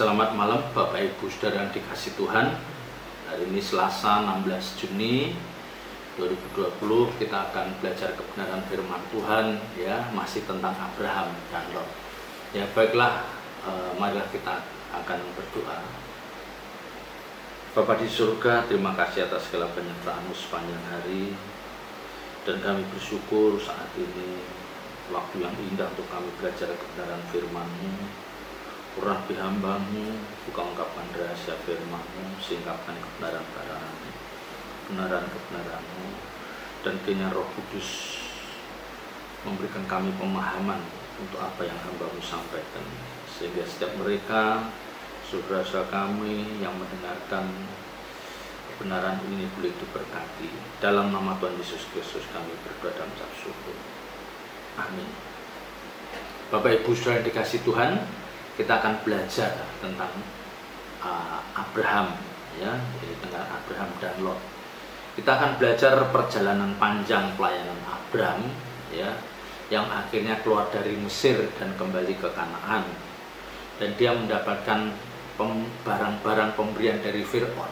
Selamat malam Bapak Ibu Saudara yang dikasih Tuhan. Hari ini Selasa 16 Juni 2020 kita akan belajar kebenaran firman Tuhan, ya, masih tentang Abraham dan Lot. Ya baiklah, marilah kita akan berdoa. Bapa di surga, terima kasih atas segala penyertaan-Mu sepanjang hari, dan kami bersyukur saat ini waktu yang indah untuk kami belajar kebenaran firman-Mu. Urapi hamba-Mu, buka ungkapan rahasia firman-Mu, singkapkan kebenaran-kebenaran-Mu, dan kiranya Roh Kudus memberikan kami pemahaman untuk apa yang hamba-Mu sampaikan, sehingga setiap mereka, saudara-saudara kami yang mendengarkan kebenaran ini boleh diberkati. Dalam nama Tuhan Yesus Kristus kami berdoa dan mengucap syukur. Amin. Bapak Ibu Saudara yang dikasih Tuhan, kita akan belajar tentang Abraham, ya, jadi tentang Abraham dan Lot. Kita akan belajar perjalanan panjang pelayanan Abraham, ya, yang akhirnya keluar dari Mesir dan kembali ke Kanaan, dan dia mendapatkan barang-barang pemberian dari Fir'aun,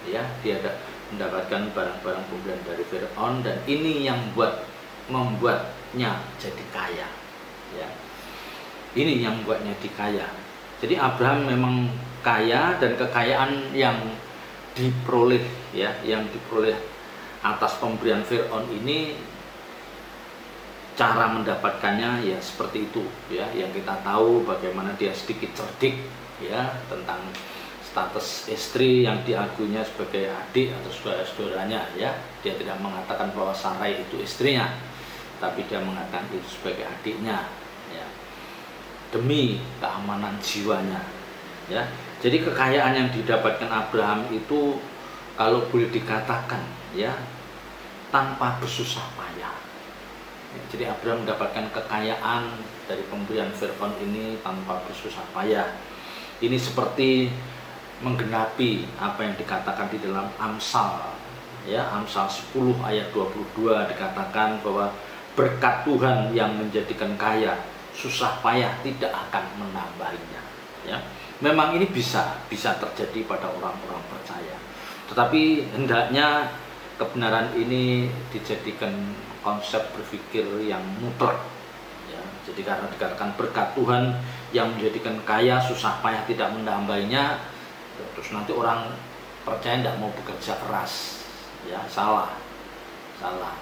ya, dia mendapatkan barang-barang pemberian dari Fir'aun, dan ini yang membuatnya jadi kaya, ya. Ini yang membuatnya dikaya. Jadi Abraham memang kaya, dan kekayaan yang diperoleh, ya, yang diperoleh atas pemberian Fir'aun ini, cara mendapatkannya ya seperti itu, ya, yang kita tahu bagaimana dia sedikit cerdik, ya, tentang status istri yang diakuinya sebagai adik atau saudara-saudaranya, ya. Dia tidak mengatakan bahwa Sarai itu istrinya, tapi dia mengatakan itu sebagai adiknya, ya, demi keamanan jiwanya, ya. Jadi kekayaan yang didapatkan Abraham itu kalau boleh dikatakan, ya, tanpa bersusah payah, ya. Jadi Abraham mendapatkan kekayaan dari pemberian Fir'aun ini tanpa bersusah payah. Ini seperti menggenapi apa yang dikatakan di dalam Amsal, ya, Amsal 10 ayat 22 dikatakan bahwa berkat Tuhan yang menjadikan kaya, susah payah tidak akan menambahinya, ya. Memang ini bisa terjadi pada orang-orang percaya, tetapi hendaknya kebenaran ini dijadikan konsep berpikir yang mutlak, ya. Jadi karena dikatakan berkat Tuhan yang menjadikan kaya, susah payah tidak menambahinya, terus nanti orang percaya tidak mau bekerja keras, ya, salah.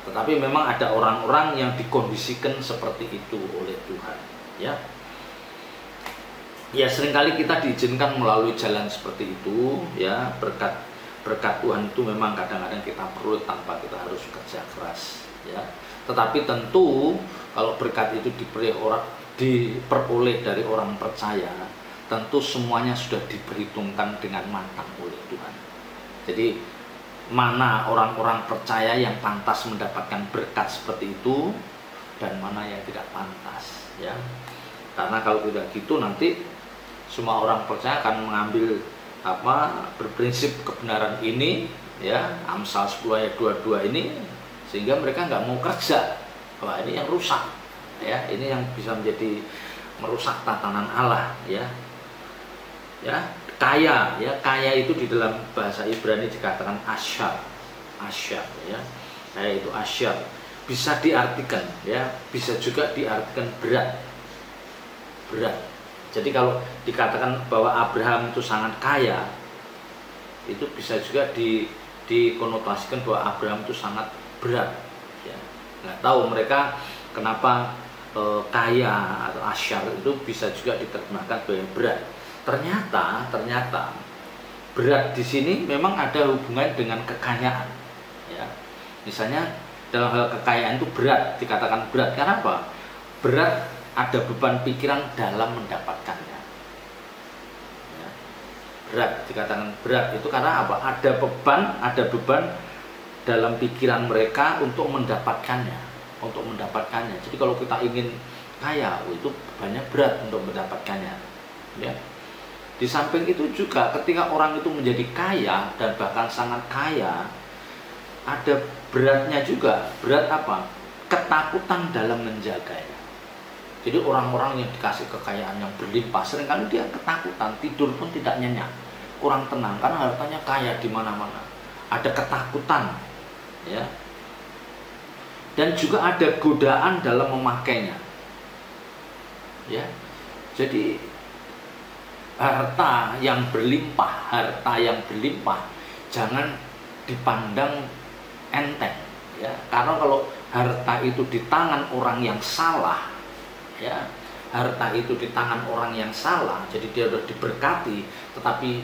Tetapi memang ada orang-orang yang dikondisikan seperti itu oleh Tuhan, ya. Ya, seringkali kita diizinkan melalui jalan seperti itu, ya. Berkat Tuhan itu memang kadang-kadang kita perlu tanpa kita harus kerja keras, ya. Tetapi tentu kalau berkat itu diperoleh dari orang percaya, tentu semuanya sudah diperhitungkan dengan matang oleh Tuhan. Jadi mana orang-orang percaya yang pantas mendapatkan berkat seperti itu, dan mana yang tidak pantas, ya. Karena kalau tidak gitu nanti semua orang percaya akan mengambil berprinsip kebenaran ini, ya, Amsal 10 ayat 22 ini, sehingga mereka nggak mau kerja. Wah, ini yang rusak, ya, ini yang bisa menjadi merusak tatanan Allah, ya. Ya, kaya, ya, kaya itu di dalam bahasa Ibrani dikatakan asyar, ya. Kaya itu asyar, bisa diartikan, ya, bisa juga diartikan berat. Jadi kalau dikatakan bahwa Abraham itu sangat kaya, itu bisa juga dikonotasikan bahwa Abraham itu sangat berat, ya. Nggak tahu mereka kenapa kaya atau asyar itu bisa juga diterjemahkan sebagai berat. Ternyata berat di sini memang ada hubungan dengan kekayaan, ya. Misalnya dalam hal kekayaan itu berat, dikatakan berat karena apa? Berat, ada beban pikiran dalam mendapatkannya, ya. Berat, dikatakan berat itu karena apa? Ada beban dalam pikiran mereka untuk mendapatkannya. Jadi kalau kita ingin kaya, itu banyak berat untuk mendapatkannya, ya. Di samping itu juga ketika orang itu menjadi kaya dan bahkan sangat kaya, ada beratnya juga. Berat apa? Ketakutan dalam menjaganya. Jadi orang-orang yang dikasih kekayaan yang berlimpah seringkali dia ketakutan, tidur pun tidak nyenyak, kurang tenang karena hartanya kaya di mana-mana. Ada ketakutan, ya. Dan juga ada godaan dalam memakainya. Ya. Jadi harta yang berlimpah jangan dipandang enteng, ya. Karena kalau harta itu di tangan orang yang salah, ya, harta itu di tangan orang yang salah, jadi dia sudah diberkati, tetapi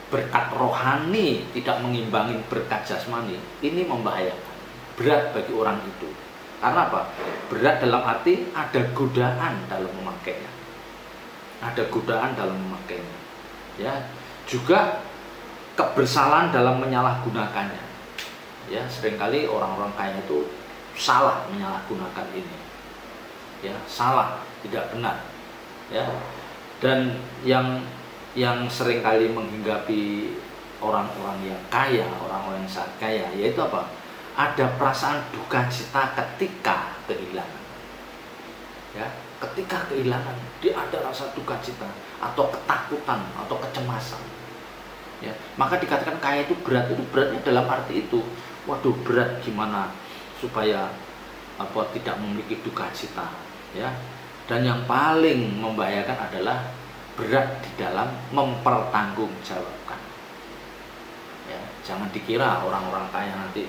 berkat rohani tidak mengimbangi berkat jasmani, ini membahayakan, berat bagi orang itu. Karena apa? Berat dalam arti ada godaan dalam memakainya, ya. Juga kebersalahan dalam menyalahgunakannya, ya. Seringkali orang-orang kaya itu salah menyalahgunakan ini, ya, salah, tidak benar, ya. Dan yang seringkali menghinggapi orang-orang yang kaya, orang-orang yang sangat kaya, yaitu apa? Ada perasaan duka cita ketika kehilangan, ya. Ketika kehilangan, dia ada rasa duka cita atau ketakutan atau kecemasan, ya. Maka dikatakan kaya itu berat, itu beratnya dalam arti itu, waduh, berat gimana supaya tidak memiliki duka cita, ya. Dan yang paling membahayakan adalah berat di dalam mempertanggungjawabkan, ya. Jangan dikira orang-orang kaya nanti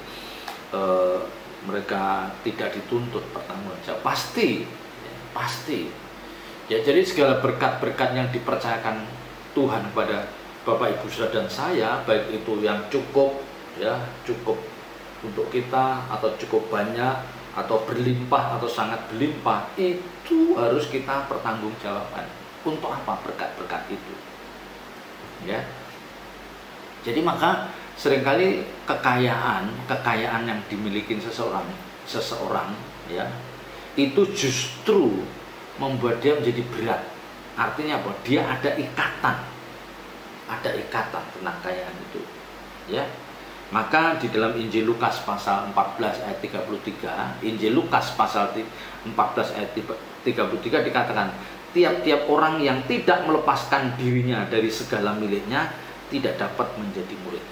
mereka tidak dituntut pertanggungjawab, pasti, ya, pasti, ya. Jadi segala berkat-berkat yang dipercayakan Tuhan kepada Bapak Ibu Saudara dan saya, baik itu yang cukup, ya, cukup untuk kita atau cukup banyak atau berlimpah atau sangat berlimpah, itu harus kita pertanggungjawabkan. Untuk apa berkat-berkat itu, ya. Jadi maka seringkali kekayaan yang dimiliki seseorang, ya, itu justru membuat dia menjadi berat. Artinya apa? Dia ada ikatan tentang kekayaan itu, ya. Maka di dalam Injil Lukas pasal 14 ayat 33, Injil Lukas pasal 14 ayat 33 dikatakan, tiap-tiap orang yang tidak melepaskan dirinya dari segala miliknya tidak dapat menjadi murid,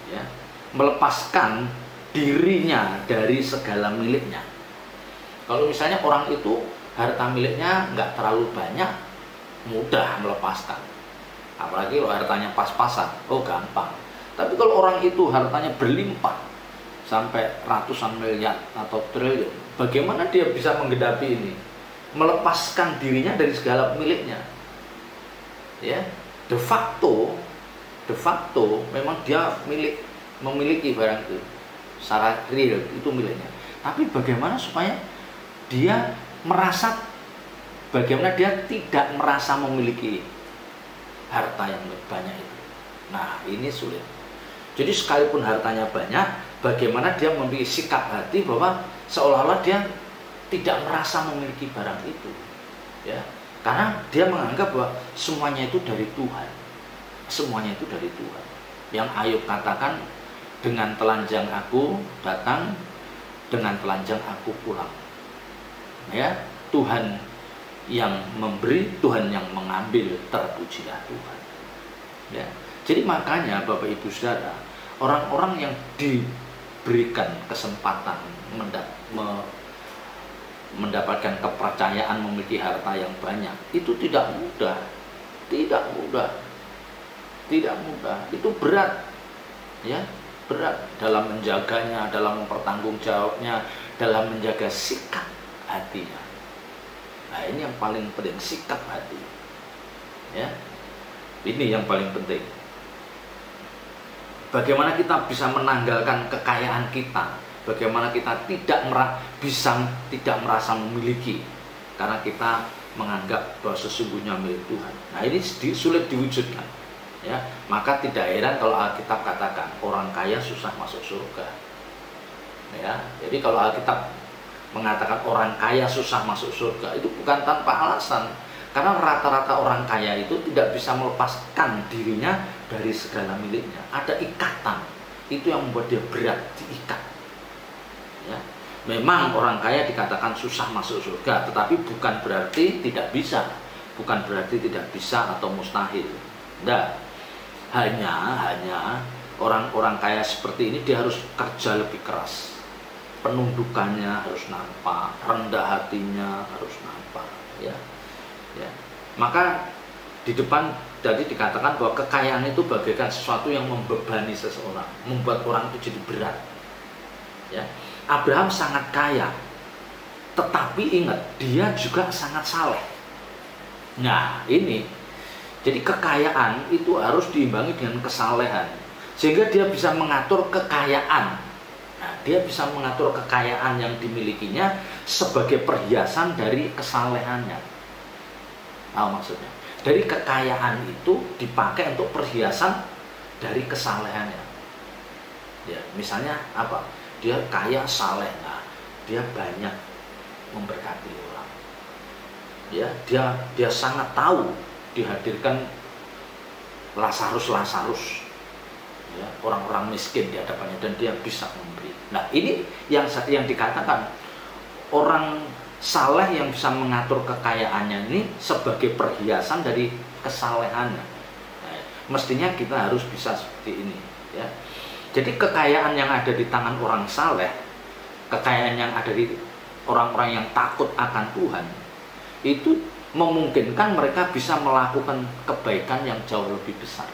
ya. Melepaskan dirinya dari segala miliknya. Kalau misalnya orang itu harta miliknya nggak terlalu banyak, mudah melepaskan. Apalagi kalau hartanya pas-pasan, oh gampang. Tapi kalau orang itu hartanya berlimpah sampai ratusan miliar atau triliun, bagaimana dia bisa menggenapi ini? Melepaskan dirinya dari segala miliknya, ya. De facto memang dia memiliki barang itu secara real, itu miliknya. Tapi bagaimana supaya dia tidak merasa memiliki harta yang banyak itu? Nah, ini sulit. Jadi sekalipun hartanya banyak, bagaimana dia memiliki sikap hati bahwa seolah-olah dia tidak merasa memiliki barang itu, ya. Karena dia menganggap bahwa semuanya itu dari Tuhan. Semuanya itu dari Tuhan. Yang Ayub katakan, dengan telanjang aku datang, dengan telanjang aku pulang. Ya, Tuhan yang memberi, Tuhan yang mengambil, terpujilah Tuhan. Ya. Jadi makanya Bapak Ibu Saudara, orang-orang yang diberikan kesempatan mendapatkan kepercayaan memiliki harta yang banyak, itu tidak mudah, itu berat, ya, berat dalam menjaganya, dalam mempertanggungjawabnya, dalam menjaga sikap hatinya. Nah, ini yang paling penting, sikap hati, ya, ini yang paling penting. Bagaimana kita bisa menanggalkan kekayaan kita? Bagaimana kita tidak merasa memiliki, karena kita menganggap bahwa sesungguhnya milik Tuhan. Nah, ini sulit diwujudkan, ya. Maka tidak heran kalau Alkitab katakan orang kaya susah masuk surga, ya. Jadi kalau Alkitab mengatakan orang kaya susah masuk surga, itu bukan tanpa alasan. Karena rata-rata orang kaya itu tidak bisa melepaskan dirinya dari segala miliknya. Ada ikatan, itu yang membuat dia berat, diikat, ya. Memang orang kaya dikatakan susah masuk surga, tetapi bukan berarti tidak bisa, bukan berarti tidak bisa atau mustahil. Tidak, hanya orang-orang kaya seperti ini dia harus kerja lebih keras, penundukannya harus nampak, rendah hatinya harus nampak, ya. Maka di depan tadi dikatakan bahwa kekayaan itu bagaikan sesuatu yang membebani seseorang, membuat orang itu jadi berat, ya. Abraham sangat kaya, tetapi ingat dia juga sangat saleh. Nah ini, jadi kekayaan itu harus diimbangi dengan kesalehan, sehingga dia bisa mengatur kekayaan. Nah, dia bisa mengatur kekayaan yang dimilikinya sebagai perhiasan dari kesalehannya. Tahu maksudnya? Dari kekayaan itu dipakai untuk perhiasan dari kesalehannya. Ya, misalnya apa? Dia kaya saleh, nah, dia banyak memberkati orang. Ya, dia sangat tahu dihadirkan Lazarus, ya, orang-orang miskin di hadapannya dan dia bisa memberi. Nah, ini yang dikatakan orang saleh yang bisa mengatur kekayaannya ini sebagai perhiasan dari kesalehannya. Nah, mestinya kita harus bisa seperti ini, ya. Jadi kekayaan yang ada di tangan orang saleh, kekayaan yang ada di orang-orang yang takut akan Tuhan, itu memungkinkan mereka bisa melakukan kebaikan yang jauh lebih besar.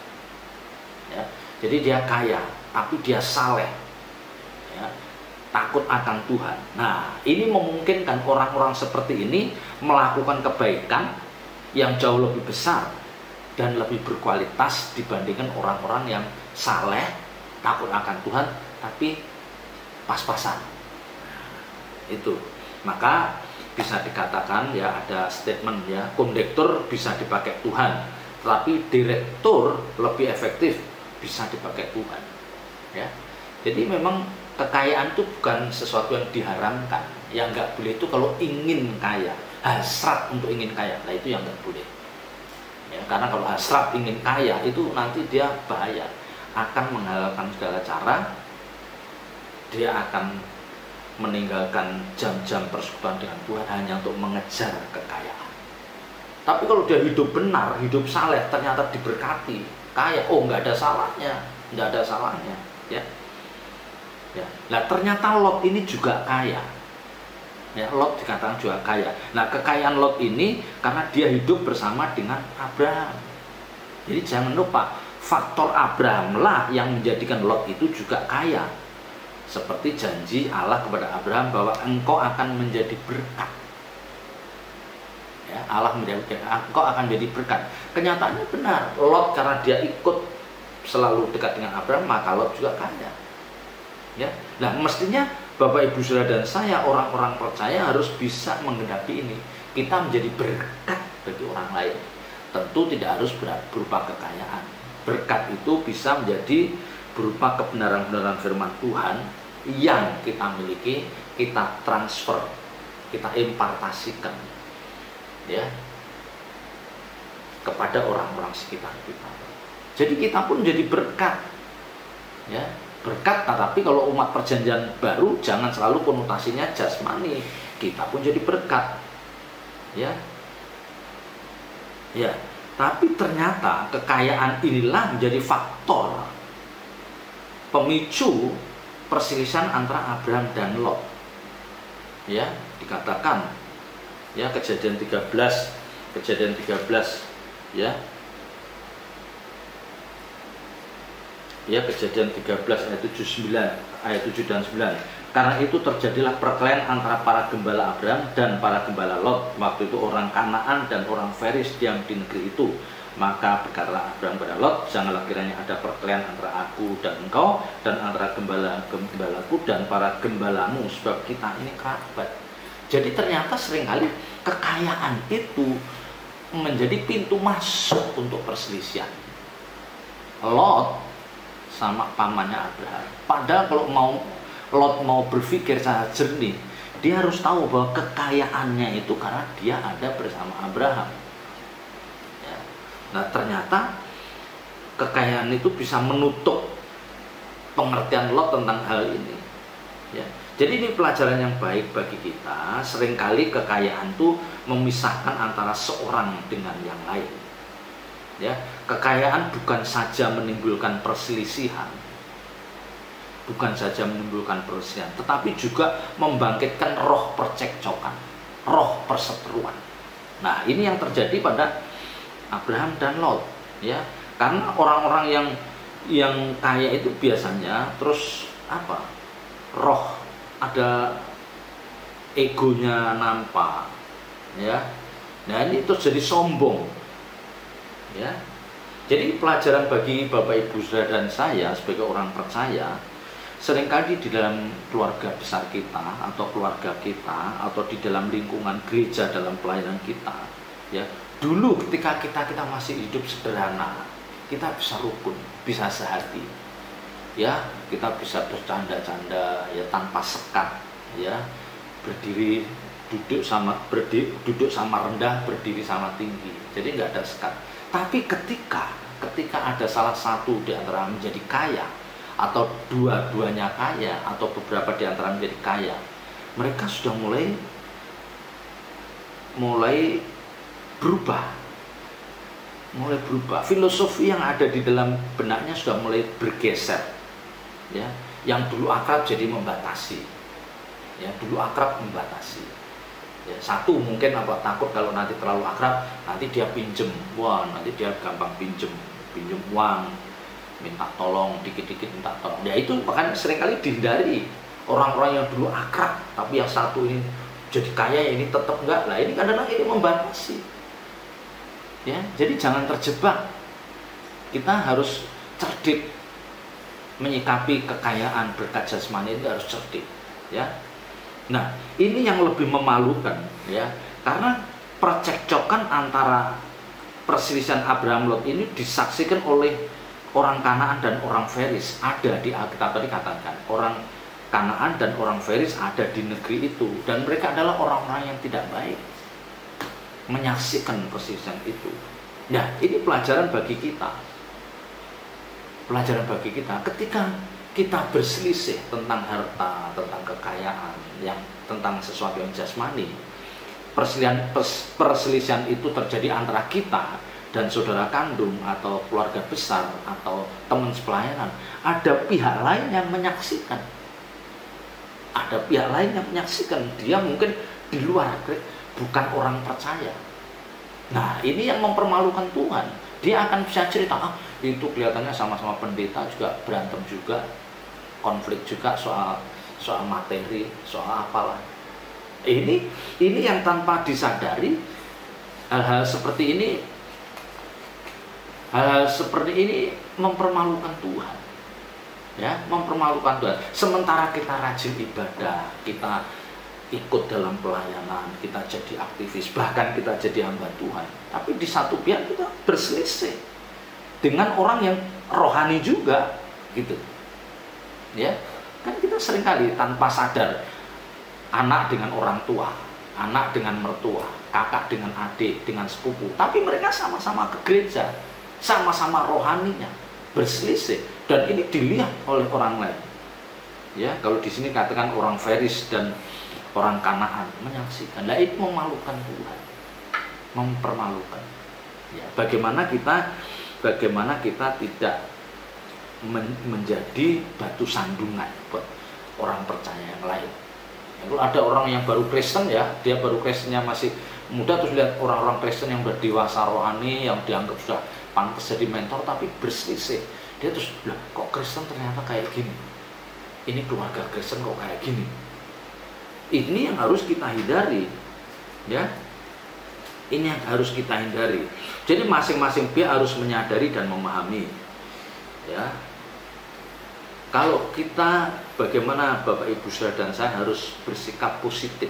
Ya. Jadi dia kaya, tapi dia saleh, ya, takut akan Tuhan. Nah, ini memungkinkan orang-orang seperti ini melakukan kebaikan yang jauh lebih besar dan lebih berkualitas dibandingkan orang-orang yang saleh, takut akan Tuhan, tapi pas-pasan. Itu, maka bisa dikatakan, ya, ada statement, ya, kondektur bisa dipakai Tuhan, tetapi direktur lebih efektif bisa dipakai Tuhan, ya. Jadi memang kekayaan itu bukan sesuatu yang diharamkan. Yang nggak boleh itu kalau ingin kaya, hasrat untuk ingin kaya, nah itu yang nggak boleh, ya, karena kalau hasrat ingin kaya itu nanti dia bahaya, akan menghalalkan segala cara, dia akan meninggalkan jam-jam persekutuan dengan Tuhan hanya untuk mengejar kekayaan. Tapi kalau dia hidup benar, hidup saleh, ternyata diberkati, kaya, oh nggak ada salahnya, ya. Ya. Nah ternyata Lot ini juga kaya, ya, Lot dikatakan juga kaya. Nah kekayaan Lot ini karena dia hidup bersama dengan Abraham. Jadi jangan lupa, faktor Abraham lah yang menjadikan Lot itu juga kaya. Seperti janji Allah kepada Abraham bahwa engkau akan menjadi berkat. Ya, Allah menjadikan engkau akan menjadi berkat. Kenyataannya benar, Lot karena dia ikut selalu dekat dengan Abraham, maka Lot juga kaya. Ya, nah mestinya Bapak Ibu Saudara dan saya, orang-orang percaya, harus bisa menggenapi ini. Kita menjadi berkat bagi orang lain. Tentu tidak harus berupa kekayaan. Berkat itu bisa menjadi berupa kebenaran-kebenaran firman Tuhan yang kita miliki, kita transfer, kita impartasikan, ya, kepada orang-orang sekitar kita. Jadi kita pun jadi berkat, ya, berkat. Tapi kalau umat perjanjian baru jangan selalu konotasinya jasmani, kita pun jadi berkat, ya, ya. Tapi ternyata kekayaan inilah menjadi faktor pemicu perselisihan antara Abraham dan Lot. Ya, dikatakan, ya, Kejadian 13, ya. Ya, Kejadian 13 ayat 7 dan 9. Karena itu terjadilah perkelahian antara para gembala Abraham dan para gembala Lot. Waktu itu orang Kanaan dan orang Feris diam di negeri itu. Maka berkatalah Abraham kepada Lot, janganlah kiranya ada perkelahian antara aku dan engkau, dan antara gembalaku dan para gembalamu, sebab kita ini kerabat. Jadi ternyata seringkali kekayaan itu menjadi pintu masuk untuk perselisihan. Lot sama pamannya Abraham. Padahal kalau Lot mau berpikir secara jernih, dia harus tahu bahwa kekayaannya itu karena dia ada bersama Abraham. Ya. Nah ternyata kekayaan itu bisa menutup pengertian Lot tentang hal ini. Ya. Jadi ini pelajaran yang baik bagi kita. Seringkali kekayaan itu memisahkan antara seorang dengan yang lain. Ya, kekayaan bukan saja menimbulkan perselisihan, tetapi juga membangkitkan roh percekcokan, roh perseteruan. Nah, ini yang terjadi pada Abraham dan Lot, ya. Karena orang-orang yang kaya itu biasanya terus apa? Roh, ada egonya nampak, ya. Nah, ini terus jadi sombong, ya. Jadi pelajaran bagi Bapak Ibu Saudara dan saya sebagai orang percaya, seringkali di dalam keluarga besar kita atau keluarga kita atau di dalam lingkungan gereja dalam pelayanan kita, ya, dulu ketika kita masih hidup sederhana, kita bisa rukun, bisa sehati, ya, kita bisa bercanda-canda, ya, tanpa sekat, ya, duduk sama rendah, berdiri sama tinggi, jadi nggak ada sekat. Tapi ketika ada salah satu di antara menjadi kaya, atau dua-duanya kaya, atau beberapa di antara menjadi kaya, mereka sudah mulai berubah. Filosofi yang ada di dalam benaknya sudah mulai bergeser, ya. Yang dulu akrab jadi membatasi, ya, ya, satu mungkin takut kalau nanti terlalu akrab, nanti dia pinjem, nanti dia gampang pinjem uang, minta tolong, dikit-dikit minta tolong. Ya itu bahkan seringkali dihindari. Orang-orang yang dulu akrab, tapi yang satu ini jadi kaya, ini tetap enggak. Lah ini kadang-kadang ini membatasi. Ya, jadi jangan terjebak. Kita harus cerdik menyikapi kekayaan berkat jasmani, itu harus cerdik, ya. Nah, ini yang lebih memalukan, ya, karena percekcokan antara perselisihan Abraham Lot ini disaksikan oleh orang Kanaan dan orang Feris. Ada di Alkitab tadi katakan, orang Kanaan dan orang Feris ada di negeri itu, dan mereka adalah orang-orang yang tidak baik, menyaksikan perselisihan itu. Nah, ini pelajaran bagi kita. Ketika kita berselisih tentang harta, tentang kekayaan, tentang sesuatu yang jasmani, perselisihan itu terjadi antara kita dan saudara kandung atau keluarga besar atau teman sepelayanan. Ada pihak lain yang menyaksikan. Dia mungkin di luar, bukan orang percaya. Nah, ini yang mempermalukan Tuhan. Dia akan bisa cerita, itu kelihatannya sama-sama pendeta juga berantem juga, konflik juga soal materi, soal apalah. Ini yang tanpa disadari hal-hal seperti ini mempermalukan Tuhan, ya, Sementara kita rajin ibadah, kita ikut dalam pelayanan, kita jadi aktivis, bahkan kita jadi hamba Tuhan, tapi di satu pihak kita berselisih dengan orang yang rohani juga, gitu, ya. Kan kita seringkali tanpa sadar, anak dengan orang tua, anak dengan mertua, kakak dengan adik, dengan sepupu, tapi mereka sama-sama ke gereja, sama-sama rohaninya, berselisih, dan ini dilihat oleh orang lain. Ya, kalau di sini katakan orang Feris dan orang Kanaan menyaksikan, lah itu memalukan Tuhan, mempermalukan. Ya, bagaimana kita tidak menjadi batu sandungan buat orang percaya yang lain. Kalau ada orang yang baru Kristen, ya, dia baru Kristennya masih muda, terus lihat orang-orang Kristen yang berdewasa rohani, yang dianggap sudah pantas jadi mentor, tapi berselisih, dia terus, lah kok Kristen ternyata kayak gini, ini keluarga Kristen kok kayak gini. Ini yang harus kita hindari, ya. Ini yang harus kita hindari. Jadi masing-masing pihak harus menyadari dan memahami, ya. Kalau kita, bagaimana Bapak Ibu Saudara dan saya harus bersikap positif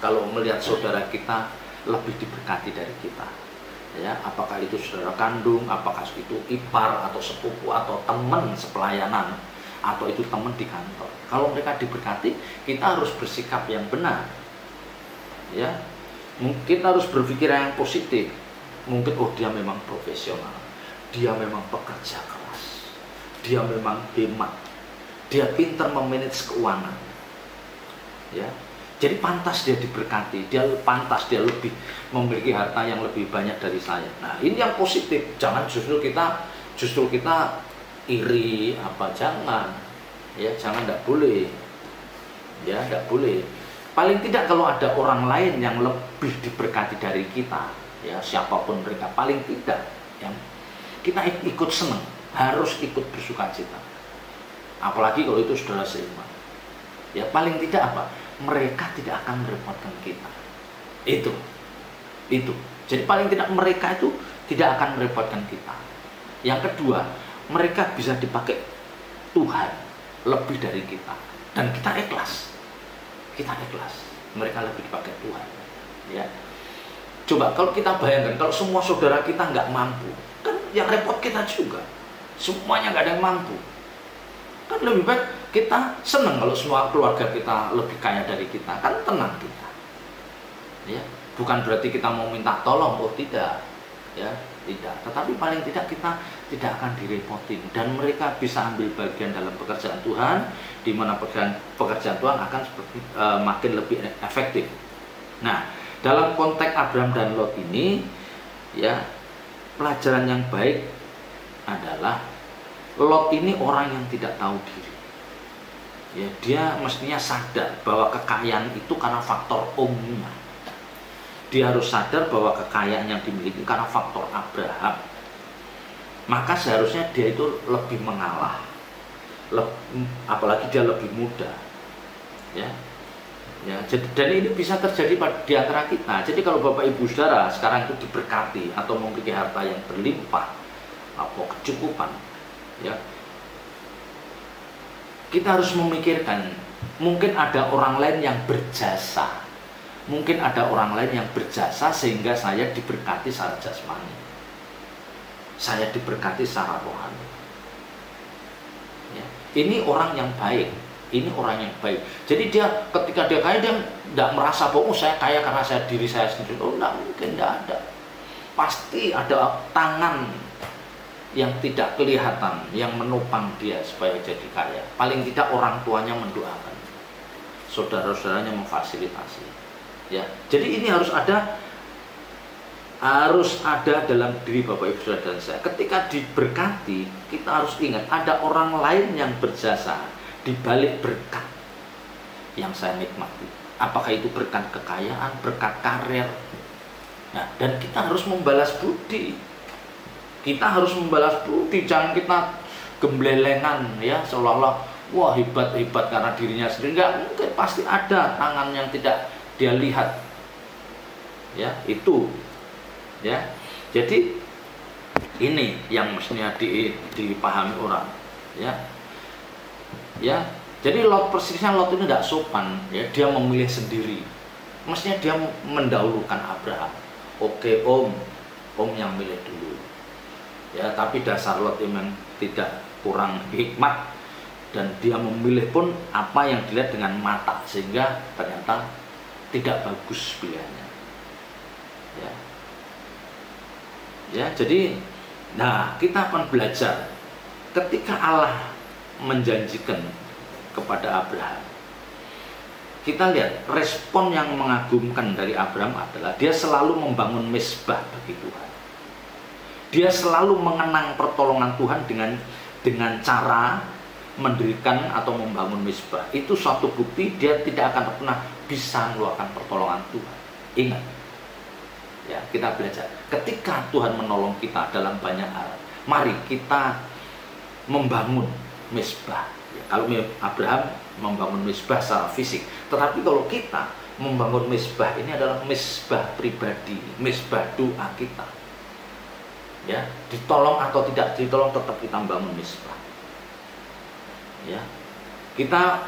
kalau melihat saudara kita lebih diberkati dari kita, ya, apakah itu saudara kandung, apakah itu ipar atau sepupu atau teman sepelayanan, atau itu teman di kantor. Kalau mereka diberkati, kita harus bersikap yang benar, ya. Mungkin harus berpikir yang positif. Mungkin, oh, dia memang profesional, dia memang pekerja keras, dia memang hemat, dia pintar memanage keuangan, ya. Jadi pantas dia diberkati, dia pantas dia lebih memiliki harta yang lebih banyak dari saya. Nah, ini yang positif. Jangan justru kita iri apa, jangan. Ya, jangan, enggak boleh. Ya, enggak boleh. Paling tidak kalau ada orang lain yang lebih diberkati dari kita, ya, siapapun mereka, paling tidak yang kita ikut senang, harus ikut bersukacita. Apalagi kalau itu saudara seiman. Ya, paling tidak apa? Mereka tidak akan merepotkan kita. Itu. Jadi paling tidak mereka itu tidak akan merepotkan kita. Yang kedua, mereka bisa dipakai Tuhan lebih dari kita, dan kita ikhlas. Mereka lebih dipakai Tuhan. Ya. Coba kalau kita bayangkan, kalau semua saudara kita nggak mampu, kan yang repot kita juga. Semuanya nggak ada yang mampu. Kan lebih baik kita senang kalau semua keluarga kita lebih kaya dari kita, kan tenang kita. Ya, bukan berarti kita mau minta tolong, oh tidak. Ya, tidak. Tetapi paling tidak kita tidak akan direpotin, dan mereka bisa ambil bagian dalam pekerjaan Tuhan, di mana pekerjaan Tuhan akan makin lebih efektif. Nah, dalam konteks Abraham dan Lot ini, ya, pelajaran yang baik adalah Lot ini orang yang tidak tahu diri. Ya, dia mestinya sadar bahwa kekayaan itu karena faktor omnya. Dia harus sadar bahwa kekayaan yang dimiliki karena faktor Abraham. Maka seharusnya dia itu lebih mengalah. Apalagi dia lebih muda. Ya. Ya, dan ini bisa terjadi di antara kita. Jadi kalau Bapak Ibu Saudara sekarang itu diberkati atau memiliki harta yang berlimpah, apa kecukupan, ya, kita harus memikirkan, mungkin ada orang lain yang berjasa, sehingga saya diberkati secara jasmani, saya diberkati secara rohani. Ya. Ini orang yang baik. Jadi dia ketika dia kaya, dia tidak merasa bahwa saya kaya karena diri saya sendiri. Oh, tidak mungkin, tidak ada. Pasti ada tangan yang tidak kelihatan yang menopang dia supaya jadi kaya. Paling tidak orang tuanya mendoakan, saudara-saudaranya memfasilitasi. Ya, jadi ini harus ada dalam diri Bapak Ibu Saudara dan saya. Ketika diberkati, kita harus ingat ada orang lain yang berjasa di balik berkat yang saya nikmati. Apakah itu berkat kekayaan, berkat karir. Nah, dan kita harus membalas budi. Jangan kita gemblelengan, ya, seolah-olah wah hebat karena dirinya sendiri. Enggak mungkin, pasti ada tangan yang tidak dia lihat. Ya, itu. Ya. Jadi ini yang mestinya dipahami orang, ya. Ya. Jadi persisnya Lot ini tidak sopan, ya, dia memilih sendiri. Mestinya dia mendahulukan Abraham. Oke, Om yang milih dulu. Ya, tapi dasar Lot memang tidak kurang hikmat, dan dia memilih pun apa yang dilihat dengan mata, sehingga ternyata tidak bagus pilihannya. Ya, jadi, nah, kita akan belajar ketika Allah menjanjikan kepada Abraham. Kita lihat respon yang mengagumkan dari Abraham adalah dia selalu membangun mezbah bagi Tuhan. Dia selalu mengenang pertolongan Tuhan dengan cara mendirikan atau membangun mezbah. Itu suatu bukti dia tidak akan pernah bisa mengeluarkan pertolongan Tuhan. Ingat, ya, kita belajar. Ketika Tuhan menolong kita dalam banyak hal, mari kita membangun mezbah. Ya, kalau Abraham membangun mezbah secara fisik, tetapi kalau kita membangun mezbah, ini adalah mezbah pribadi, mezbah doa kita. Ya, ditolong atau tidak ditolong, tetap kita bangun mezbah. Ya, kita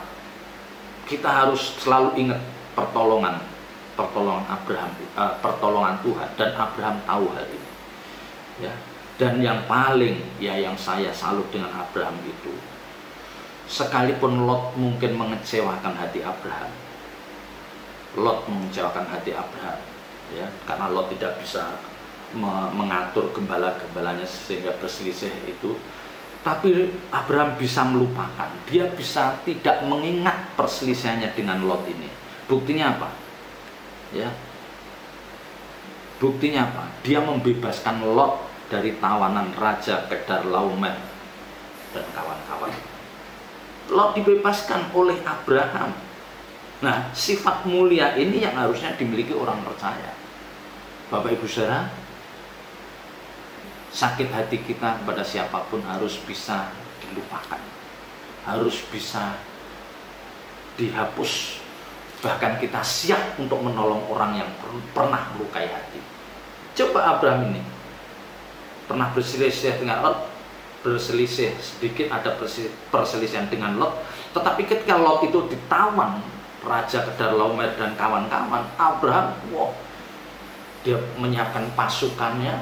harus selalu ingat pertolongan Abraham, pertolongan Tuhan, dan Abraham tahu hal ini. Ya, dan yang paling, ya, yang saya salut dengan Abraham itu, sekalipun Lot mungkin mengecewakan hati Abraham, ya, karena Lot tidak bisa mengatur gembala-gembalanya sehingga berselisih itu. Tapi Abraham bisa melupakan, dia bisa tidak mengingat perselisihannya dengan Lot ini. Buktinya apa? Ya. Buktinya apa? Dia membebaskan Lot dari tawanan Raja Kedorlaomer dan kawan-kawan. Lot dibebaskan oleh Abraham. Nah, sifat mulia ini yang harusnya dimiliki orang percaya. Bapak Ibu Saudara, sakit hati kita kepada siapapun harus bisa dilupakan, harus bisa dihapus. Bahkan kita siap untuk menolong orang yang pernah melukai hati. Coba Abraham ini pernah berselisih dengan Lot, berselisih sedikit, ada perselisihan dengan Lot, tetapi ketika Lot itu ditawan Raja Kedorlaomer dan kawan-kawan, Abraham, wow, dia menyiapkan pasukannya,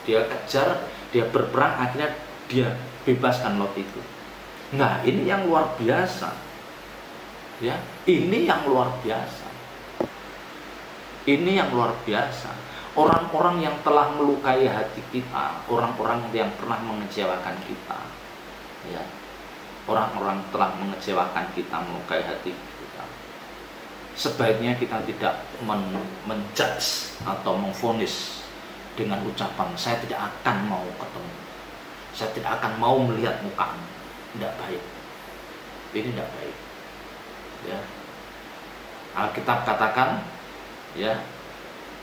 dia kejar, dia berperang, akhirnya dia bebaskan Lot itu. Nah, ini yang luar biasa. Ya, ini yang luar biasa. Ini yang luar biasa. Orang-orang yang telah melukai hati kita, orang-orang yang pernah mengecewakan kita, ya, orang-orang telah mengecewakan kita, melukai hati kita, sebaiknya kita tidak menjudge atau memvonis dengan ucapan saya tidak akan mau ketemu, saya tidak akan mau melihat mukamu. Tidak baik. Ini tidak baik. Ya. Alkitab katakan, ya,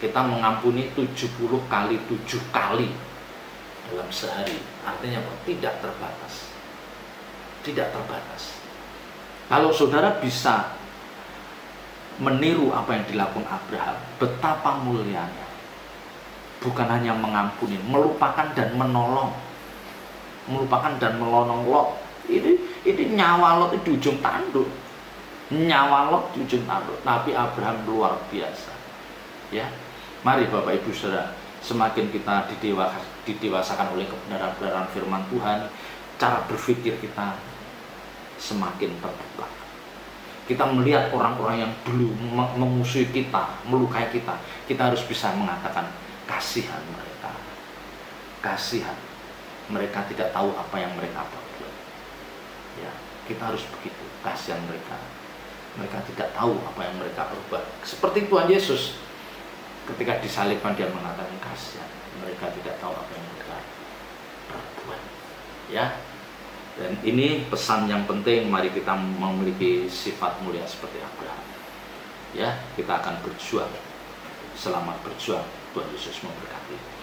kita mengampuni 70 kali 7 kali dalam sehari. Artinya apa? Tidak terbatas. Tidak terbatas. Kalau saudara bisa meniru apa yang dilakukan Abraham, betapa mulianya. Bukan hanya mengampuni, melupakan dan menolong. Melupakan dan menolong Lot. Ini nyawa Lot di ujung tanduk. Nyawa Lot di ujung tanduk. Tapi Abraham luar biasa. Ya. Mari Bapak Ibu Saudara, semakin kita didewasakan oleh kebenaran-kebenaran firman Tuhan, cara berpikir kita semakin terbuka. Kita melihat orang-orang yang dulu memusuhi kita, melukai kita, kita harus bisa mengatakan kasihan mereka. Kasihan. Mereka tidak tahu apa yang mereka perbuat. Ya, kita harus begitu. Kasihan mereka. Mereka tidak tahu apa yang mereka perbuat. Seperti Tuhan Yesus, ketika disalibkan dia mengatakan kasihan. Mereka tidak tahu apa yang mereka perbuat. Ya. Dan ini pesan yang penting, mari kita memiliki sifat mulia seperti Abraham. Ya, kita akan berjuang. Selamat berjuang. Tuhan Yesus memberkati.